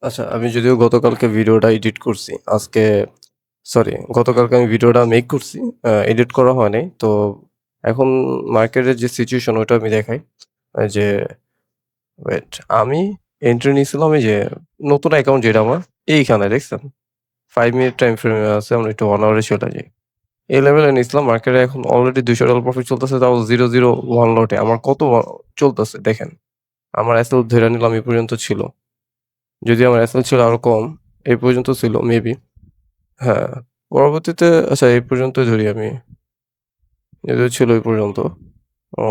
আচ্ছা, আমি যদিও গতকালকে ভিডিওটা এডিট করছি। গতকালকে আমি ভিডিওটা মেক করছি। এডিট করা হয় নাই। তো এখন মার্কেটের যে সিচুয়েশন ওইটা আমি দেখাই। যে ওয়েট আমি এন্ট্রি নিছিলাম এই যে নতুন অ্যাকাউন্ট যেটা আমার এইখানে দেখছেন? 5 মিনিট টাইম ফ্রেমে আছে। আমরা একটু 1 আওয়ারে চলে যাই। এই লেভেলে নিছিলাম। মার্কেটে এখন অলরেডি $200 প্রফিট চলতেছে তাও 001 লটে। আমার কত চলতেছে দেখেন। আমার এসএল ধইরা নিলাম এই পর্যন্ত ছিল। যদি আমার এসএল ছিল আরো কম, এই পর্যন্ত ছিল মেবি। হ্যাঁ, পরবর্তীতে আচ্ছা এই পর্যন্তই ধরি আমি। যদিও ছিল এই পর্যন্ত।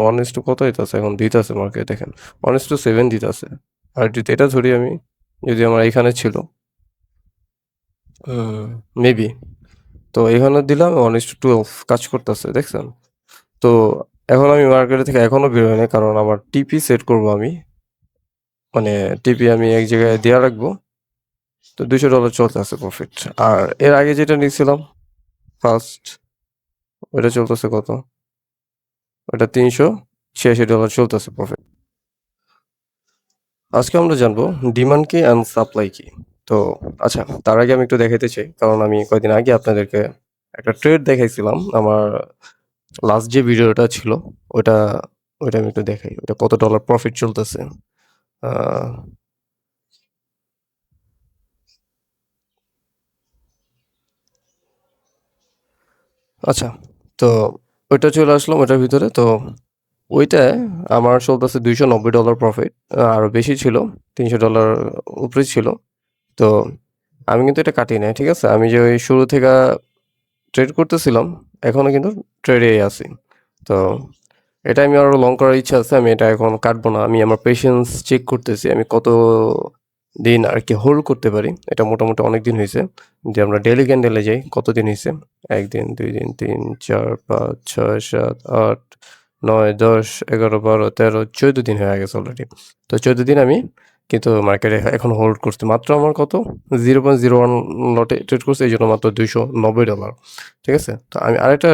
1:2 কত হইতাছে এখন দিতাছে মার্কেট দেখেন। 1:7 দিতাছে। আর যদি এটা ধরি আমি, যদি আমার এইখানে ছিল মেবি। তো এখানে দিলাম 1:12 কাজ করতেছে দেখছেন? তো এখন আমি মার্কেটে থেকে এখনো বের হই নাই কারণ আমার টিপি সেট করব আমি। মানে টিপি আমি এক জায়গায় দেয়া রাখবো। তো $200 চলতেছে প্রফিট। আর এর আগে যেটা নিছিলাম ফার্স্ট ওইটা চলতেছে কত? ওটা $386 চলতেছে প্রফিট। আজকে আমরা জানবো ডিমান্ড কি অ্যান্ড সাপ্লাই কি। তো আচ্ছা, তার আগে আমি একটু দেখাইতে চাই কারণ আমি কয়দিন আগে আপনাদেরকে একটা ট্রেড দেখাইছিলাম। আমার লাস্ট যে ভিডিওটা ছিল ওটা ওইটা আমি একটু দেখাই। ওটা কত ডলার প্রফিট চলতেছে। আহ, আচ্ছা, তো ওইটা চলে আসলাম ওইটার ভিতরে। তো ওইটায় আমার চলতেছে $290 প্রফিট। আরো বেশি ছিল, $300 উপরে ছিল। তো আমি কিন্তু এটা কাটি নাই, ঠিক আছে? আমি যে ওই শুরু থেকে ট্রেড করতেছিলাম, এখনো কিন্তু ট্রেডেই আছি। তো এটা আমি আরো লং করার ইচ্ছা আছে। আমি এটা এখন কাটবো না। আমি আমার পেশেন্স চেক করতেছি। আমি কত দিন আর কি হোল্ড করতে পারি। এটা মোটামুটি অনেক দিন হইছে। যদি আমরা ডেইলি ক্যান্ডেলে যাই, কতদিন হইছে? ১ দিন, ২ দিন, ৩, ৪, ৫, ৬, ৭, ৮, ৯, ১০, ১১, ১২, ১৩, ১৪ দিন হয়ে গেছে অলরেডি। তো ১৪ দিন আমি কিন্তু মার্কেটে এখন হোল্ড করছি। মাত্র আমার কত? 0.01 লটে ট্রেড করছি। এইজন্য মাত্র $290। ঠিক আছে? তো আমি আরেকটা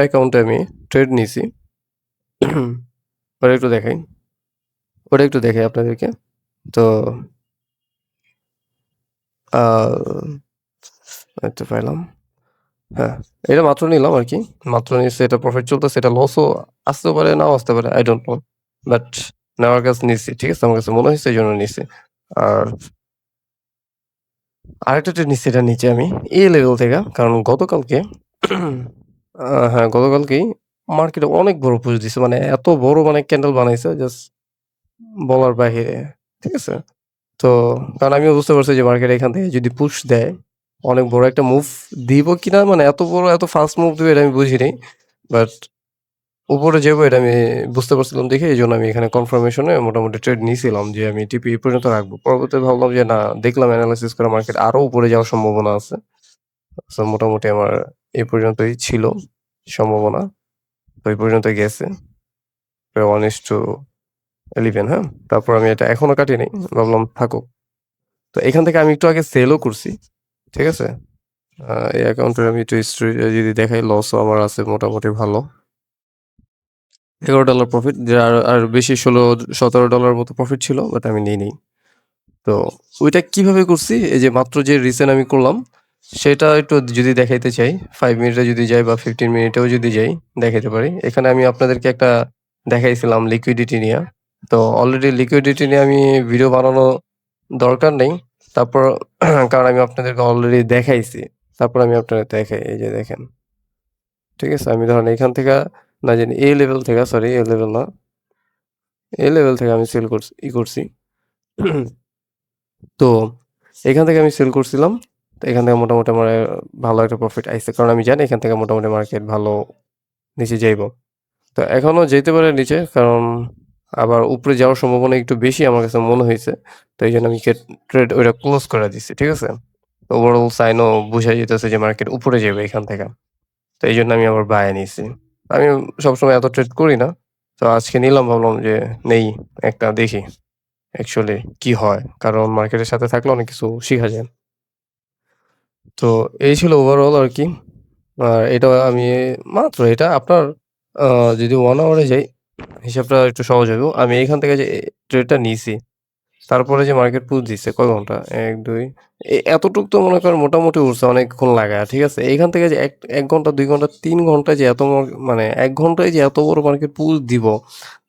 অ্যাকাউন্টে আমি ট্রেড নিছি। ওটা একটু দেখাই। ওটা একটু দেখাই আপনাদেরকে। তো আ এই তো পাইলাম। হ্যাঁ, এটা মাত্র নিলাম আরকি। মাত্র নিচ্ছি, এটা প্রফিট চলতেছে। এটা লসও আসতেও পারে, নাও আসতে পারে। I don't know. বাট নেওয়ার কাছে নিচ্ছি। ঠিক আছে? আমার কাছে মনে হইছে এইজন্য নিচ্ছি। আর আরেকটা ট্রেড নিচ্ছি এটার নিচে আমি এই লেভেল থেকে। কারণ গতকালকে হ্যাঁ, গতকালকেই মার্কেটে অনেক বড় পুশ দিছে। মানে এত বড় মানে ক্যান্ডেল বানাইছে জাস্ট বলার বাহিরে। ঠিক আছে? তো কারণ আমিও বুঝতে পারছি যে মার্কেট এখান থেকে যদি পুশ দেয়, অনেক বড় একটা মুভ দিব কিনা, মানে এত বড় এত ফাস্ট মুভ দিবে এটা আমি বুঝিনি। বাট উপরে যাবো এটা আমি বুঝতে পারছিলাম দেখে এইজন্য আমি এখানে কনফার্মেশন এ মোটামুটি ট্রেড নিয়েছিলাম যে আমি টিপি এই পর্যন্ত রাখবো। পরবর্তীতে ভাবলাম যে না, দেখলাম এনালাইসিস করে মার্কেট আরো উপরে যাওয়ার সম্ভাবনা আছে। সো মোটামুটি আমার এই পর্যন্তই ছিল সম্ভাবনা। তো এই পর্যন্ত গেছে। প্রায় 1:11, হ্যাঁ? তারপর আমি এটা এখনো কাটি নাই। ভাবলাম থাকুক। তো এখান থেকে আমি একটু আগে সেলও করছি। ঠিক আছে? এই অ্যাকাউন্টের আমি একটু হিস্ট্রি যদি দেখাই, লসও আমার আছে মোটামুটি ভালো। $11 প্রফিট, যে আর বেশি $16-17 মতো প্রফিট ছিল, বাট আমি নিই নাই। তো ওইটা কিভাবে করছি? এই যে মাত্র যে রিসেন্ট আমি করলাম, সেটা একটু যদি দেখাইতে চাই, 5 মিনিটে যদি যাই বা 15 মিনিটেও যদি যাই, দেখাইতে পারি। এখানে আমি আপনাদেরকে একটা দেখাইছিলাম লিকুইডিটি নিয়া। তো অলরেডি লিকুইডিটি নিয়ে আমি ভিডিও বানানো দরকার নেই। তারপর কারণ আমি আপনাদেরকে অলরেডি দেখাইছি। তারপর আমি আপনাদের দেখাই। এই যে দেখেন। ঠিক আছে? আমি ধরেন এখান থেকে না জানি এই লেভেল থেকে, সরি এই লেভেল না। এই লেভেল থেকে আমি সেল করছি করছি। তো এখান থেকে আমি সেল করছিলাম। তো এখান থেকে মোটামুটি আমার ভালো একটা প্রফিট আইছে। কারণ আমি জানি এখান থেকে মোটামুটি মার্কেট ভালো নিচে যাইবো। তো এখনো যেতে পারে নিচে, কারণ আবার উপরে যাওয়ার সম্ভাবনা একটু বেশি আমার কাছে মনে হইছে। তো এইজন্য আমি ট্রেড ওইটা ক্লোজ করে দিছি। ঠিক আছে? ওভারঅল সাইনও বুঝা যাইতেছে যে মার্কেট উপরে যাবে এখান থেকে। তো এইজন্য আমি আবার বায়ে নিছি। আমি সবসময় এত ট্রেড করি না। তো আজকে নিলাম, ভাবলাম যে নেই একটা দেখি অ্যাকচুয়ালি কি হয়। কারণ মার্কেটের সাথে থাকলে অনেক কিছু শিখা যায়। তো এই ছিল ওভারঅল আরকি। আর এটা আমি মাত্র এটা আপনার আ যদি 1 আওয়ারে যাই, হিসাবটা একটু সহজ হইব। আমি এখান থেকে যে ট্রেডটা নিছি, তারপরে যে মার্কেট পুশ দিছে কয় ঘন্টা? ১, ২ এতটুক তো মনে করেন মোটামুটি উঠছে অনেকক্ষণ লাগায়া, ঠিক আছে? এইখান থেকে যে ১ ঘন্টা, ২ ঘন্টা, ৩ ঘন্টায় যে এত মানে ১ ঘন্টায় যে এত বড় মার্কেট পুশ দিব,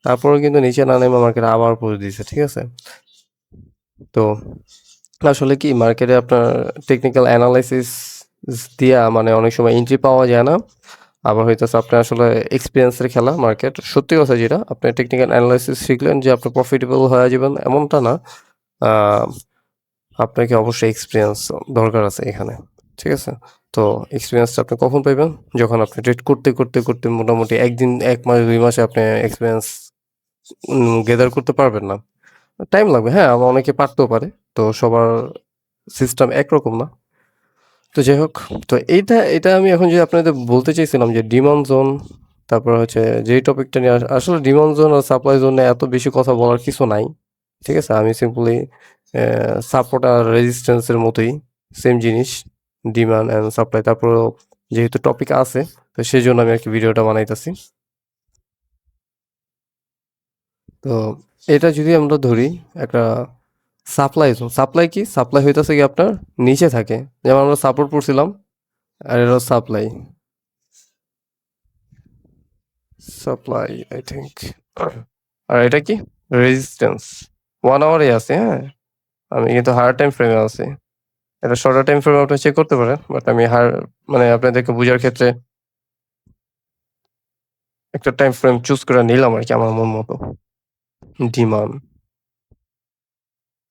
তারপরেও কিন্তু নিচে না নেমে মার্কেট আবার পুশ দিছে, ঠিক আছে? তো আসলে কি মার্কেটে আপনার টেকনিক্যাল অ্যানালাইসিস দিয়া মানে অনেক সময় এন্ট্রি পাওয়া যায় না। আবার হইতেছে আপনার আসলে এক্সপেরিয়েন্সের খেলা মার্কেট। সত্যি কথা যেটা, আপনি টেকনিক্যাল অ্যানালাইসিস শিখলেন যে আপনি প্রফিটেবল হয়ে যাবেন এমনটা না। আ আপনাকে অবশ্যই এক্সপেরিয়েন্স দরকার আছে এখানে। ঠিক আছে? তো এক্সপেরিয়েন্সটা আপনি কখন পাইবেন? যখন আপনি ট্রেড করতে মোটামুটি ১ দিন, ১ মাস, ২ মাসে আপনি এক্সপেরিয়েন্স গেদার করতে পারবেন না। টাইম লাগবে। হ্যাঁ, আবার অনেকে পারতেও পারে। তো সবার সিস্টেম একরকম না। তো যাই হোক, তো এটা আমি এখন যে আপনাদের বলতে চাইছিলাম যে ডিমান্ড জোন, তারপর হচ্ছে যেই টপিকটা নিয়ে আসলে ডিমান্ড জোন আর সাপ্লাই জোনে এত বেশি কথা বলার কিছু নাই। ঠিক আছে? আমি সিম্পলি সাপোর্ট আর রেজিস্ট্যান্স এর মতোই সেম জিনিস। Demand and supply. তারপরেও যেহেতু টপিক আছে, তো সেজন্য আমি আরকি ভিডিওটা বানাইতাছি। তো এটা যদি আমরা ধরি একটা সাপ্লাই জোন। সাপ্লাই কি? সাপ্লাই হইতাছে কি আপনার নিচে থাকে। যেমন আমরা সাপোর্ট পড়ছিলাম আর এটা সাপ্লাই। Supply I think. আর এটা কি? রেজিস্ট্যান্স। 1 আওয়ারই আছে, হ্যাঁ? আমি কিন্তু হায়ার টাইম ফ্রেমে আছি। এটা শর্টার টাইম ফ্রেমে আপনি চেক করতে পারেন। বাট আমি মানে আপনাদেরকে বুঝার ক্ষেত্রে একটা টাইম ফ্রেম চুজ করে নিলাম আরকি আমার মন মতো। ডিমান্ড।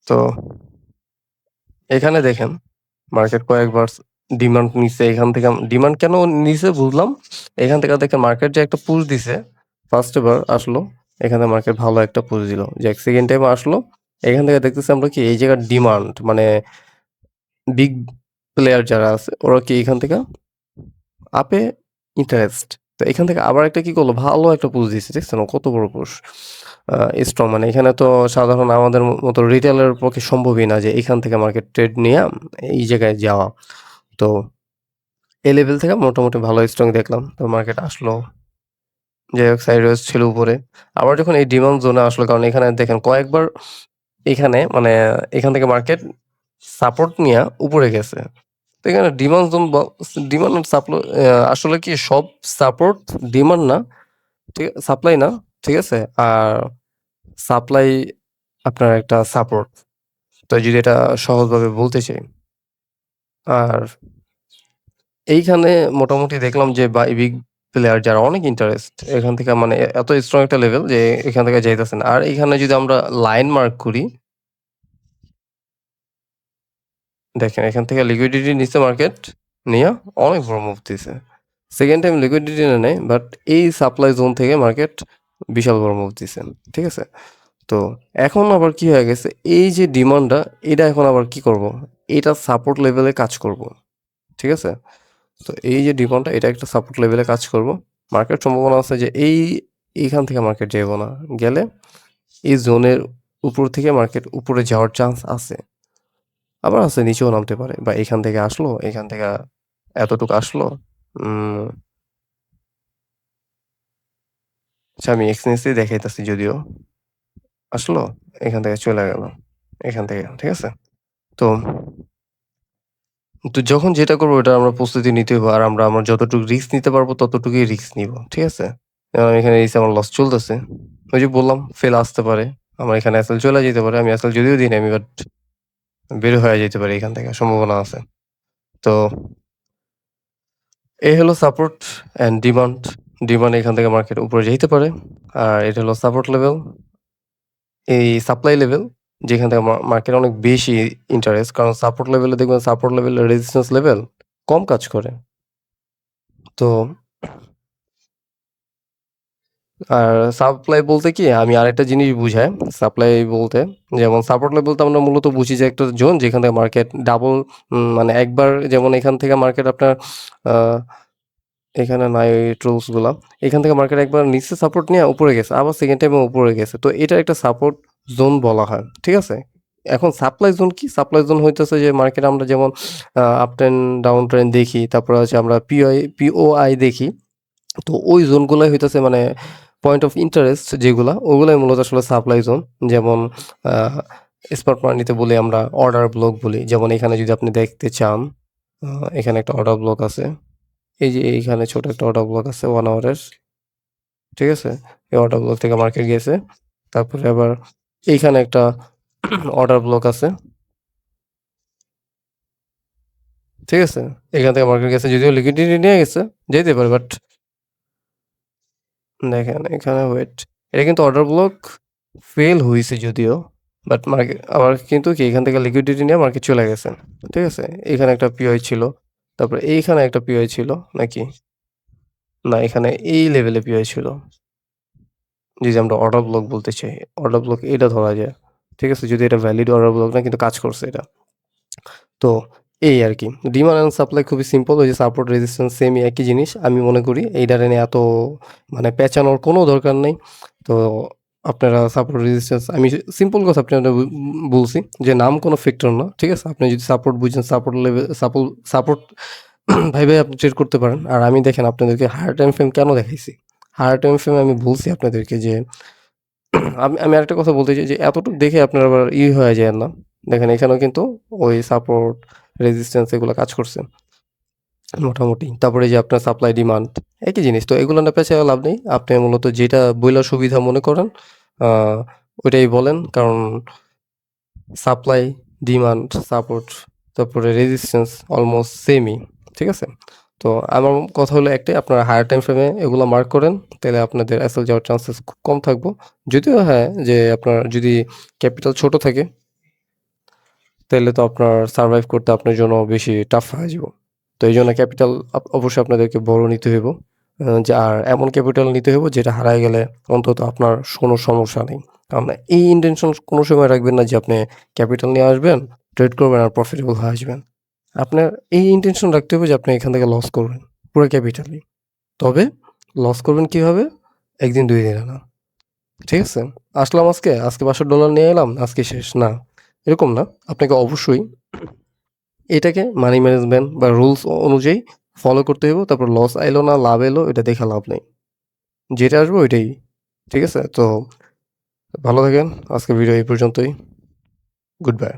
তো এখানে দেখেন মার্কেট কয়েকবার ডিমান্ড নিছে। এখান থেকে ডিমান্ড কেন নিছে বুঝলাম। এখান থেকে দেখেন মার্কেট যে একটা পুশ দিছে, ফার্স্ট এবার আসলো। এখানে মার্কেট ভালো একটা পুশ দিল। যে সেকেন্ড টাইম আসলো। এখান থেকে দেখতেছি আমরা কি এই জায়গার ডিমান্ড মানে বিগ প্লেয়ার যারা আছে ওরা কি এখান থেকে আপে ইন্টারেস্ট। তো এখান থেকে আবার একটা কি করলো ভালো একটা পুশ দিছে। দেখছেন কত বড় পুশ। স্ট্রং মানে এখানে তো সাধারণ আমাদের মতো রিটেইলার পক্ষে সম্ভবই না যে এখান থেকে মার্কেট ট্রেড নিয়ে এই জায়গায় যাওয়া। তো এই লেভেল থেকে মোটামুটি ভালো স্ট্রং দেখলাম। তো মার্কেট আসলো। যাই হোক সাইডওয়েজ ছিল উপরে। আবার যখন এই ডিমান্ড জোনে আসলো কারণ এখানে দেখেন কয়েকবার এখানে মানে এখান থেকে মার্কেট সাপোর্ট নিয়া উপরে গেছে। তো এখানে ডিমান্ড জোন ডিমান্ড আসলে কি সব সাপোর্ট ডিমান্ড না, সাপ্লাই না। ঠিক আছে? আর সাপ্লাই আপনার একটা সাপোর্ট। তো যদি এটা সহজভাবে বলতে চাই। আর এইখানে মোটামুটি দেখলাম যে বিগ প্লেয়ার যারা অনেক ইন্টারেস্ট এখান থেকে মানে এত স্ট্রং একটা লেভেল যে এখান থেকে যাইতেছে না। আর এখানে যদি আমরা লাইন মার্ক করি, দেখেন এখান থেকে লিকুইডিটি নিচ্ছে মার্কেট নিয়া অনেক বড় মুভ দিছে। সেকেন্ড টাইম লিকুইডিটি নেয় বাট এই সাপ্লাই জোন থেকে মার্কেট বিশাল বড় মুভ দিছে। ঠিক আছে? তো এখন আবার কি হয়ে গেছে এই যে ডিমান্ডটা এটা এখন আবার কি করব? এটা সাপোর্ট লেভেলে কাজ করব। ঠিক আছে? তো এই যে ডিমান্ডটা এটা একটা সাপোর্ট লেভেলে কাজ করব। মার্কেট সম্ভাবনা আছে যে এইখান থেকে মার্কেট যাইব না। গেলে এই জোনের উপর থেকে মার্কেট উপরে যাওয়ার চান্স আছে। আবার আছে নিচেও নামতে পারে বা এখান থেকে আসলো, এখান থেকে এতটুকু আসলো। উম আচ্ছা আমি এক্সচেঞ্জেই দেখাইতাছি যদিও। আসলো, এখান থেকে চলে গেল। এখান থেকে, ঠিক আছে? তো তো যখন যেটা করব ওটা আমরা প্রস্তুতি নিতে হবে। আর আমরা যতটুকু রিস্ক নিতে পারবো ততটুকুই রিস্ক নিবো। ঠিক আছে? এখানে এই যে আমার লস চলতেছে। ওই যে বললাম ফেল আসতে পারে। আমার এখানে এসএল চলে যেতে পারে। আমি এসএল যদিও দিই নাই আমি বাট বের হয়ে যেতে পারি এখান থেকে সম্ভাবনা আছে। তো এই হলো সাপোর্ট অ্যান্ড ডিমান্ড। ডিমান্ড এখান থেকে মার্কেট উপরে যাইতে পারে। আর এটা হলো সাপোর্ট লেভেল। এই সাপ্লাই লেভেল যেখান থেকে মার্কেট অনেক বেশি ইন্টারেস্ট। কারণ সাপোর্ট লেভেলে দেখবেন সাপোর্ট লেভেল, রেজিস্ট্যান্স লেভেল কম কাজ করে। তো আর সাপ্লাই বলতে কি আমি আরেকটা জিনিস বুঝাই। সাপ্লাই বলতে যেমন সাপোর্ট লেভেল তো আমরা মূলত বুঝি যে একটা জোন যেখান থেকে মার্কেট ডাবল মানে একবার যেমন এখান থেকে মার্কেট আপনার আ এখানে নাই টুলস গুলা। এখান থেকে মার্কেট একবার নিচে সাপোর্ট নিয়ে উপরে গেছে। আবার সেকেন্ড টাইমে উপরে গেছে। তো এটা একটা সাপোর্ট জোন বলা হয়। ঠিক আছে? এখন সাপ্লাই জোন কি? সাপ্লাই জোন হইতেছে যে মার্কেট আমরা যেমন আপ ট্রেন্ড, ডাউন ট্রেন্ড দেখি। তারপরে হচ্ছে আমরা পিওআই দেখি। তো ওই জোনগুলাই হইতেছে মানে পয়েন্ট অফ ইন্টারেস্ট যেগুলা, ওগুলাই মূলত আসলে সাপ্লাই জোন। যেমন আ স্মার্ট মানিতে বলি আমরা অর্ডার ব্লক বলি। যেমন এখানে যদি আপনি দেখতে চান, এখানে একটা অর্ডার ব্লক আছে। এই যে এইখানে ছোট একটা অর্ডার ব্লক আছে 1 আওয়ারের। ঠিক আছে? এই অর্ডার ব্লক থেকে মার্কেট গেছে। তারপরে আবার এইখানে একটা অর্ডার ব্লক আছে। ঠিক আছে? এখান থেকে মার্কেট গেছে। যদিও লিকুইডিটি নিয়ে গেছে, যেতে পারে বাট দেখেন এখানে ওয়েট। এটা কিন্তু অর্ডার ব্লক ফেল হইছে যদিও। বাট মার্কেট আবার কিন্তু কি এখান থেকে লিকুইডিটি নিয়ে মার্কেট চলে গেছে। ঠিক আছে? এখানে একটা পিওআই ছিল। তারপরে এইখানে একটা পিওআই ছিল নাকি? না, এখানে এই লেভেলে পিওআই ছিল। যদি আমরা অর্ডার ব্লক বলতে চাই, অর্ডার ব্লক এটা ধরা যায়। ঠিক আছে? যদি এটা ভ্যালিড অর্ডার ব্লক না কিন্তু কাজ করছে এটা। তো এই আরকি। ডিমান্ড অ্যান্ড সাপ্লাই খুবই সিম্পল। ওই যে সাপোর্ট রেজিস্ট্যান্স সেমই একই জিনিস। আমি মনে করি এইটারে নিয়ে এত মানে পেঁচানোর কোনো দরকার নেই। তো আপনারা সাপোর্ট রেজিস্ট্যান্স আমি সিম্পল কথা আপনাদের বলছি যে নাম কোনো ফ্যাক্টর না। ঠিক আছে? আপনি যদি সাপোর্ট বুঝেন সাপোর্ট লেভেল সাপোর্ট ভাইবে আপনি ট্রেড করতে পারেন। আর আমি দেখেন আপনাদেরকে হায়ার টাইম ফ্রেম কেন দেখাইছি? হায়ার টাইম ফ্রেমে আমি বলছি আপনাদেরকে যে আমি আমি আরেকটা কথা বলতে চাই যে এতটুকু দেখে আপনারা আবার হয়ে যায়েন না। দেখেন এখানেও কিন্তু ওই সাপোর্ট, রেজিস্ট্যান্স এগুলা কাজ করছে মোটামুটি। তারপরে যে আপনার সাপ্লাই ডিমান্ড একই জিনিস। তো এগুলো না পেঁচায় লাভ নেই। আপনি মূলত যেটা বইলা সুবিধা মনে করেন আ ওইটাই বলেন। কারণ সাপ্লাই, ডিমান্ড, সাপোর্ট তারপরে রেজিস্ট্যান্স অলমোস্ট সেমই। ঠিক আছে? তো আমার কথা হলো একটাই আপনারা হায়ার টাইম ফ্রেমে এগুলো মার্ক করেন। তাইলে আপনাদের এসএল যাওয়ার চান্সেস খুব কম থাকবো। যদিও হ্যাঁ, যে আপনার যদি ক্যাপিটাল ছোট থাকে তাইলে তো আপনার সারভাইভ করতে আপনার জন্য বেশি টাফ হয়ে যাবে। তো এইজন্য ক্যাপিটাল অবশ্যই আপনাদেরকে বড় নিতে হইব। যে আর এমন ক্যাপিটাল নিতে হইব যেটা হারায় গেলে অন্তত আপনার কোনো সমস্যা নেই। কারণ এই ইনটেনশন কোনো সময় রাখবেন না যে আপনি ক্যাপিটাল নিয়ে আসবেন, ট্রেড করবেন আর প্রফিটেবল হয়ে আসবেন। আপনার এই ইনটেনশন রাখতে হবে যে আপনি এখান থেকে লস করবেন, পুরো ক্যাপিটালই। তবে লস করবেন কিভাবে? ১ দিন ২ দিনে না। ঠিক আছে? আসলাম আজকে $৫০০ নিয়ে এলাম, আজকে শেষ। না, এরকম না। আপনাকে অবশ্যই এটাকে মানি ম্যানেজমেন্ট বা রুলস অনুযায়ী ফলো করতে হইব। তারপর লস আইলো না লাভ এলো এটা দেখে লাভ নেই। যেটা আসবে ওইটাই। ঠিক আছে? তো ভালো থাকেন। আজকের ভিডিও এই পর্যন্তই। Good bye.